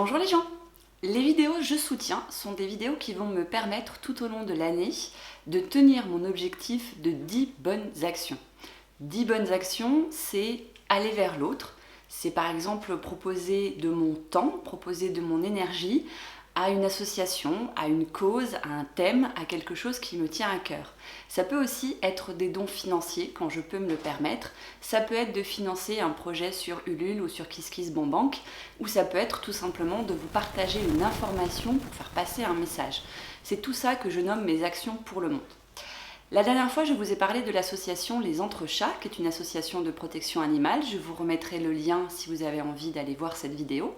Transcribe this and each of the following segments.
Bonjour les gens. Les vidéos Je soutiens sont des vidéos qui vont me permettre tout au long de l'année de tenir mon objectif de 10 bonnes actions. 10 bonnes actions, c'est aller vers l'autre. C'est par exemple proposer de mon temps, proposer de mon énergie à une association, à une cause, à un thème, à quelque chose qui me tient à cœur. Ça peut aussi être des dons financiers quand je peux me le permettre. Ça peut être de financer un projet sur Ulule ou sur KissKissBankBank, ou ça peut être tout simplement de vous partager une information pour faire passer un message. C'est tout ça que je nomme mes actions pour le monde. La dernière fois, je vous ai parlé de l'association Les Entrechats, qui est une association de protection animale. Je vous remettrai le lien si vous avez envie d'aller voir cette vidéo.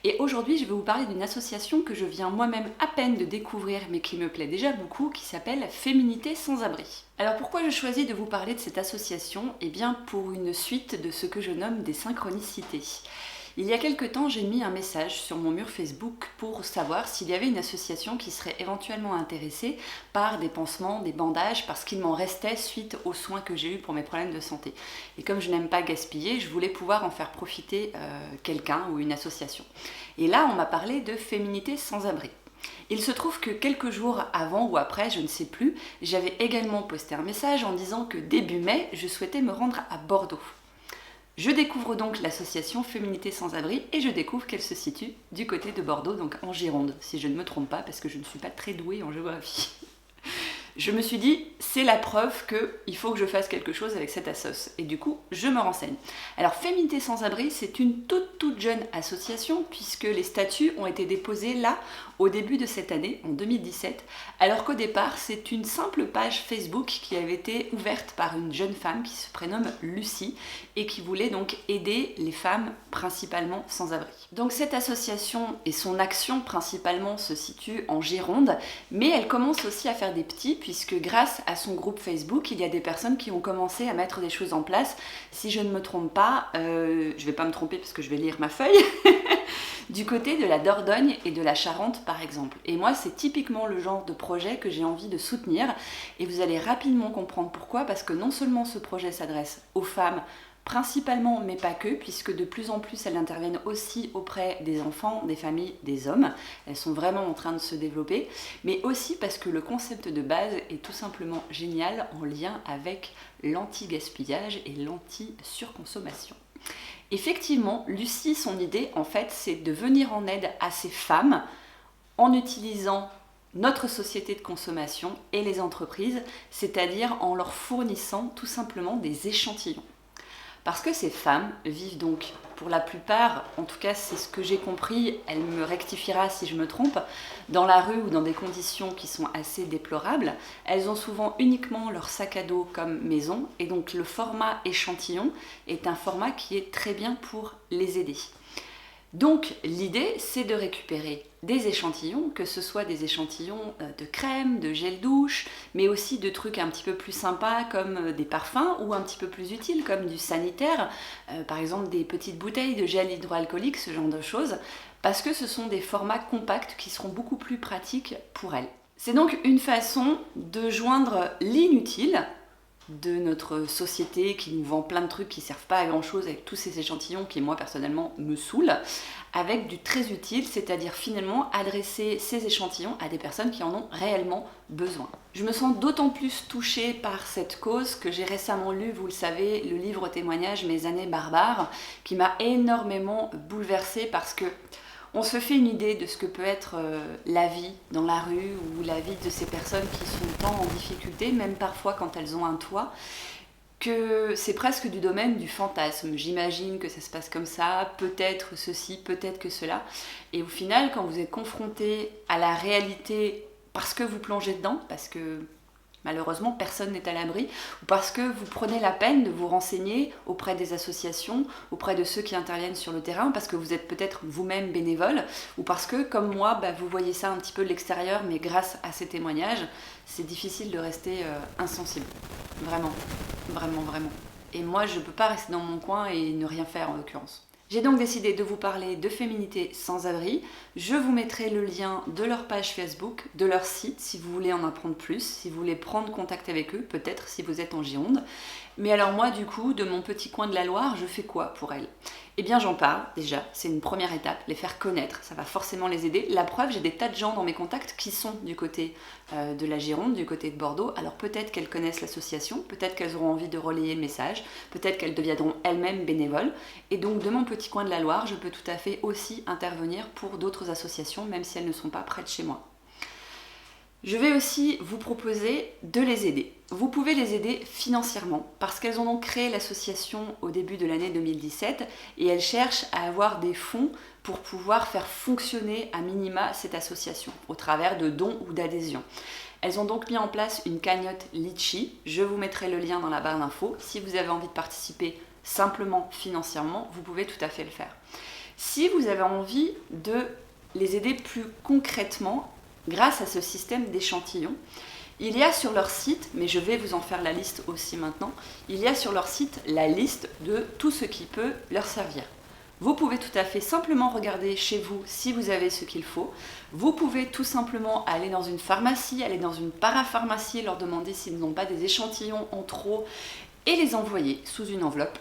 Et aujourd'hui, je vais vous parler d'une association que je viens moi-même à peine de découvrir, mais qui me plaît déjà beaucoup, qui s'appelle Féminité sans abri. Alors pourquoi je choisis de vous parler de cette association ? Eh bien pour une suite de ce que je nomme des synchronicités. Il y a quelque temps, j'ai mis un message sur mon mur Facebook pour savoir s'il y avait une association qui serait éventuellement intéressée par des pansements, des bandages, parce qu'il m'en restait suite aux soins que j'ai eus pour mes problèmes de santé. Et comme je n'aime pas gaspiller, je voulais pouvoir en faire profiter quelqu'un ou une association. Et là, on m'a parlé de Féminité sans abri. Il se trouve que quelques jours avant ou après, je ne sais plus, j'avais également posté un message en disant que début mai, je souhaitais me rendre à Bordeaux. Je découvre donc l'association Féminité sans abri et je découvre qu'elle se situe du côté de Bordeaux, donc en Gironde, si je ne me trompe pas, parce que je ne suis pas très douée en géographie. Je me suis dit, c'est la preuve qu'il faut que je fasse quelque chose avec cette assoce. Et du coup, je me renseigne. Alors, Féminité sans abri, c'est une toute jeune association, puisque les statuts ont été déposés là, au début de cette année, en 2017, alors qu'au départ, c'est une simple page Facebook qui avait été ouverte par une jeune femme qui se prénomme Lucie, et qui voulait donc aider les femmes principalement sans abri. Donc cette association et son action principalement se situent en Gironde, mais elle commence aussi à faire des petits, puisque grâce à son groupe Facebook, il y a des personnes qui ont commencé à mettre des choses en place. Si je ne me trompe pas, je vais pas me tromper parce que je vais lire ma feuille, du côté de la Dordogne et de la Charente par exemple. Et moi, c'est typiquement le genre de projet que j'ai envie de soutenir, et vous allez rapidement comprendre pourquoi, parce que non seulement ce projet s'adresse aux femmes, principalement, mais pas que, puisque de plus en plus elles interviennent aussi auprès des enfants, des familles, des hommes. Elles sont vraiment en train de se développer, mais aussi parce que le concept de base est tout simplement génial en lien avec l'anti-gaspillage et l'anti-surconsommation. Effectivement, Lucie, son idée, en fait, c'est de venir en aide à ces femmes en utilisant notre société de consommation et les entreprises, c'est-à-dire en leur fournissant tout simplement des échantillons. Parce que ces femmes vivent donc, pour la plupart, en tout cas c'est ce que j'ai compris, elle me rectifiera si je me trompe, dans la rue ou dans des conditions qui sont assez déplorables. Elles ont souvent uniquement leur sac à dos comme maison, et donc le format échantillon est un format qui est très bien pour les aider. Donc l'idée, c'est de récupérer des échantillons, que ce soit des échantillons de crème, de gel douche, mais aussi de trucs un petit peu plus sympas comme des parfums, ou un petit peu plus utiles comme du sanitaire, par exemple des petites bouteilles de gel hydroalcoolique, ce genre de choses, parce que ce sont des formats compacts qui seront beaucoup plus pratiques pour elles. C'est donc une façon de joindre l'inutile de notre société qui nous vend plein de trucs qui servent pas à grand chose avec tous ces échantillons qui moi personnellement me saoulent, avec du très utile, c'est-à-dire finalement adresser ces échantillons à des personnes qui en ont réellement besoin. Je me sens d'autant plus touchée par cette cause que j'ai récemment lu, vous le savez, le livre témoignage Mes années barbares, qui m'a énormément bouleversée parce que on se fait une idée de ce que peut être la vie dans la rue ou la vie de ces personnes qui sont tant en difficulté, même parfois quand elles ont un toit, que c'est presque du domaine du fantasme. J'imagine que ça se passe comme ça, peut-être ceci, peut-être que cela. Et au final, quand vous êtes confronté à la réalité parce que vous plongez dedans, parce que malheureusement, personne n'est à l'abri, ou parce que vous prenez la peine de vous renseigner auprès des associations, auprès de ceux qui interviennent sur le terrain, parce que vous êtes peut-être vous-même bénévole, ou parce que, comme moi, vous voyez ça un petit peu de l'extérieur, mais grâce à ces témoignages, c'est difficile de rester insensible. Vraiment, vraiment, vraiment. Et moi, je ne peux pas rester dans mon coin et ne rien faire en l'occurrence. J'ai donc décidé de vous parler de Féminité sans abri. Je vous mettrai le lien de leur page Facebook, de leur site, si vous voulez en apprendre plus, si vous voulez prendre contact avec eux, peut-être si vous êtes en Gironde. Mais alors moi, du coup, de mon petit coin de la Loire, je fais quoi pour elles ? Eh bien j'en parle déjà, c'est une première étape, les faire connaître, ça va forcément les aider. La preuve, j'ai des tas de gens dans mes contacts qui sont du côté de la Gironde, du côté de Bordeaux, alors peut-être qu'elles connaissent l'association, peut-être qu'elles auront envie de relayer le message, peut-être qu'elles deviendront elles-mêmes bénévoles, et donc de mon petit coin de la Loire, je peux tout à fait aussi intervenir pour d'autres associations, même si elles ne sont pas près de chez moi. Je vais aussi vous proposer de les aider. Vous pouvez les aider financièrement parce qu'elles ont donc créé l'association au début de l'année 2017 et elles cherchent à avoir des fonds pour pouvoir faire fonctionner à minima cette association au travers de dons ou d'adhésions. Elles ont donc mis en place une cagnotte Litchi. Je vous mettrai le lien dans la barre d'infos. Si vous avez envie de participer simplement financièrement, vous pouvez tout à fait le faire. Si vous avez envie de les aider plus concrètement, grâce à ce système d'échantillons, il y a sur leur site, mais je vais vous en faire la liste aussi maintenant, il y a sur leur site la liste de tout ce qui peut leur servir. Vous pouvez tout à fait simplement regarder chez vous si vous avez ce qu'il faut. Vous pouvez tout simplement aller dans une pharmacie, aller dans une parapharmacie, leur demander s'ils n'ont pas des échantillons en trop et les envoyer sous une enveloppe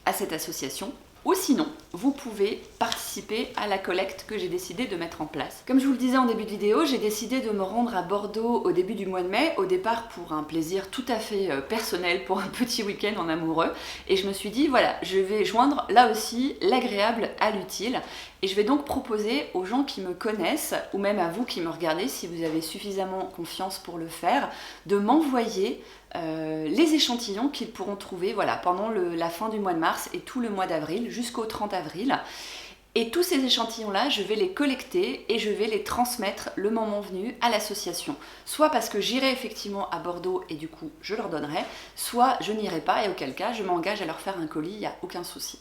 à cette association. Ou sinon, vous pouvez participer à la collecte que j'ai décidé de mettre en place. Comme je vous le disais en début de vidéo, j'ai décidé de me rendre à Bordeaux au début du mois de mai, au départ pour un plaisir tout à fait personnel, pour un petit week-end en amoureux. Et je me suis dit, voilà, je vais joindre là aussi l'agréable à l'utile. Et je vais donc proposer aux gens qui me connaissent, ou même à vous qui me regardez, si vous avez suffisamment confiance pour le faire, de m'envoyer les échantillons qu'ils pourront trouver voilà, pendant la fin du mois de mars et tout le mois d'avril jusqu'au 30 avril. Et tous ces échantillons-là, je vais les collecter et je vais les transmettre le moment venu à l'association. Soit parce que j'irai effectivement à Bordeaux et du coup je leur donnerai, soit je n'irai pas et auquel cas je m'engage à leur faire un colis, il n'y a aucun souci.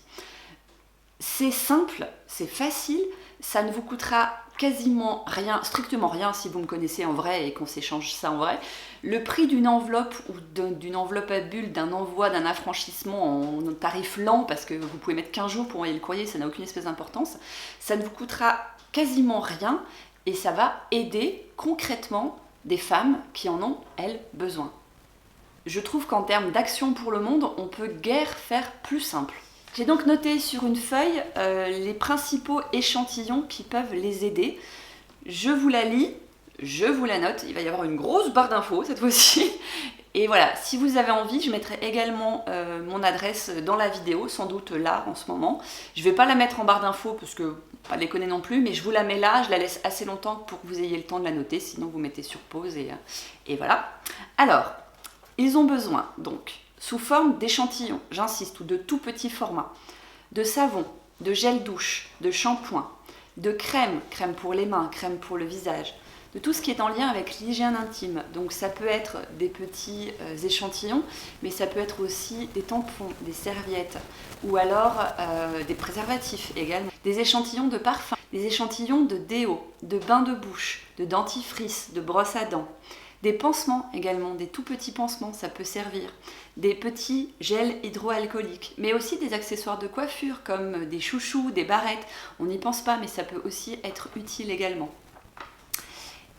C'est simple, c'est facile, ça ne vous coûtera quasiment rien, strictement rien si vous me connaissez en vrai et qu'on s'échange ça en vrai. Le prix d'une enveloppe ou d'une enveloppe à bulles, d'un envoi, d'un affranchissement en tarif lent, parce que vous pouvez mettre 15 jours pour envoyer le courrier, ça n'a aucune espèce d'importance, ça ne vous coûtera quasiment rien et ça va aider concrètement des femmes qui en ont, elles, besoin. Je trouve qu'en termes d'action pour le monde, on peut guère faire plus simple. J'ai donc noté sur une feuille les principaux échantillons qui peuvent les aider. Je vous la lis, je vous la note, il va y avoir une grosse barre d'infos cette fois-ci. Et voilà, si vous avez envie, je mettrai également mon adresse dans la vidéo, sans doute là en ce moment. Je ne vais pas la mettre en barre d'infos parce que pas déconner non plus, mais je vous la mets là, je la laisse assez longtemps pour que vous ayez le temps de la noter, sinon vous mettez sur pause et voilà. Alors, ils ont besoin donc sous forme d'échantillons, j'insiste, ou de tout petits formats, de savon, de gel douche, de shampoing, de crème, crème pour les mains, crème pour le visage, de tout ce qui est en lien avec l'hygiène intime. Donc ça peut être des petits échantillons, mais ça peut être aussi des tampons, des serviettes, ou alors des préservatifs également, des échantillons de parfum, des échantillons de déo, de bain de bouche, de dentifrice, de brosse à dents, des pansements également, des tout petits pansements, ça peut servir. Des petits gels hydroalcooliques, mais aussi des accessoires de coiffure comme des chouchous, des barrettes. On n'y pense pas, mais ça peut aussi être utile également.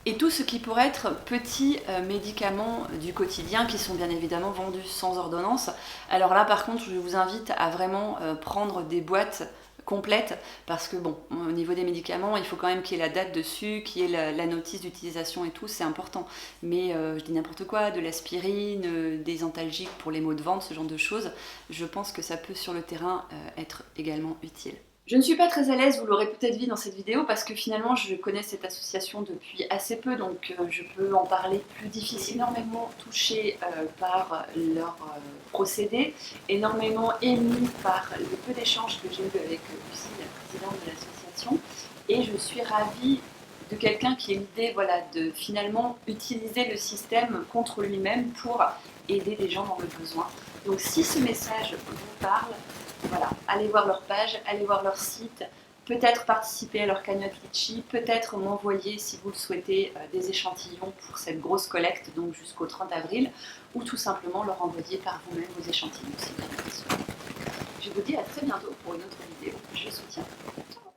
Et tout ce qui pourrait être petits médicaments du quotidien qui sont bien évidemment vendus sans ordonnance. Alors là par contre je vous invite à vraiment prendre des boîtes complètes parce que bon, au niveau des médicaments il faut quand même qu'il y ait la date dessus, qu'il y ait la notice d'utilisation et tout, c'est important. Mais je dis n'importe quoi, de l'aspirine, des antalgiques pour les maux de ventre, ce genre de choses, je pense que ça peut sur le terrain être également utile. Je ne suis pas très à l'aise, vous l'aurez peut-être vu dans cette vidéo, parce que finalement je connais cette association depuis assez peu, donc je peux en parler plus difficilement. Énormément touchée par leur procédé, énormément émue par le peu d'échanges que j'ai eu avec Lucie, la présidente de l'association, et je suis ravie de quelqu'un qui ait l'idée voilà, de finalement utiliser le système contre lui-même pour aider des gens dans le besoin. Donc si ce message vous parle, voilà, allez voir leur page, allez voir leur site, peut-être participer à leur cagnotte Litchi, peut-être m'envoyer, si vous le souhaitez, des échantillons pour cette grosse collecte, donc jusqu'au 30 avril, ou tout simplement leur envoyer par vous-même vos échantillons. Je vous dis à très bientôt pour une autre vidéo. Je soutiens. Ciao.